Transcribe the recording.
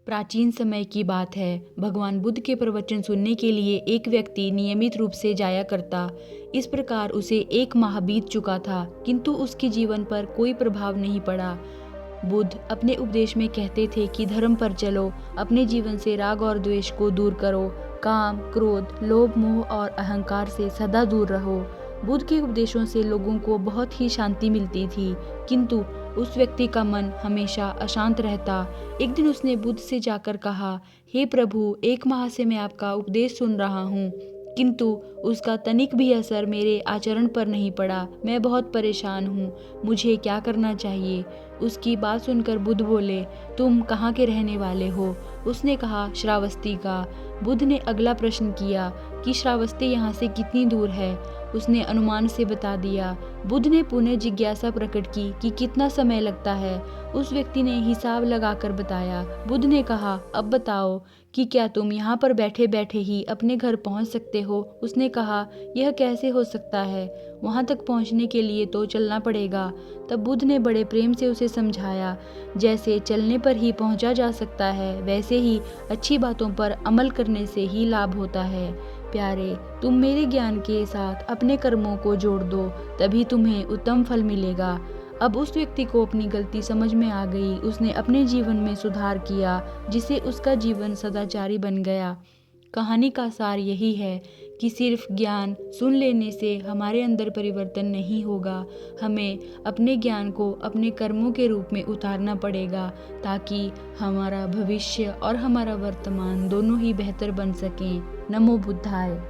प्राचीन समय की बात है। भगवान बुद्ध के प्रवचन सुनने के लिए एक व्यक्ति नियमित रूप से जाया करता। इस प्रकार उसे 1 माह बीत चुका था, किंतु उसके जीवन पर कोई प्रभाव नहीं पड़ा। बुद्ध अपने उपदेश में कहते थे कि धर्म पर चलो, अपने जीवन से राग और द्वेष को दूर करो, काम, क्रोध, लोभ, मोह और अहंकार से सदा दूर रहो। बुद्ध के उपदेशों से लोगों को बहुत ही शांति मिलती थी, किंतु उस व्यक्ति का मन हमेशा अशांत रहता। एक दिन उसने बुद्ध से जाकर कहा, हे प्रभु, 1 माह से मैं आपका उपदेश सुन रहा हूँ, किंतु उसका तनिक भी असर मेरे आचरण पर नहीं पड़ा। मैं बहुत परेशान हूँ, मुझे क्या करना चाहिए? उसकी बात सुनकर बुद्ध बोले, तुम कहाँ के रहने वाले हो? उसने कहा, श्रावस्ती का। बुद्ध ने अगला प्रश्न किया कि श्रावस्ती यहाँ से कितनी दूर है? उसने अनुमान से बता दिया। बुद्ध ने पुनः जिज्ञासा प्रकट की कि कितना समय लगता है। उस व्यक्ति ने हिसाब लगाकर बताया। बुद्ध ने कहा, अब बताओ कि क्या तुम यहाँ पर बैठे बैठे ही अपने घर पहुँच सकते हो? उसने कहा, यह कैसे हो सकता है? वहाँ तक पहुँचने के लिए तो चलना पड़ेगा। तब बुद्ध ने बड़े प्रेम से उसे समझाया, जैसे चलने पर ही पहुँचा जा सकता है, वैसे ही अच्छी बातों पर अमल करने से ही लाभ होता है। प्यारे, तुम मेरे ज्ञान के साथ अपने कर्मों को जोड़ दो, तभी तुम्हें उत्तम फल मिलेगा। अब उस व्यक्ति को अपनी गलती समझ में आ गई। उसने अपने जीवन में सुधार किया, जिससे उसका जीवन सदाचारी बन गया। कहानी का सार यही है कि सिर्फ ज्ञान सुन लेने से हमारे अंदर परिवर्तन नहीं होगा। हमें अपने ज्ञान को अपने कर्मों के रूप में उतारना पड़ेगा, ताकि हमारा भविष्य और हमारा वर्तमान दोनों ही बेहतर बन सकें। नमो बुद्धाय।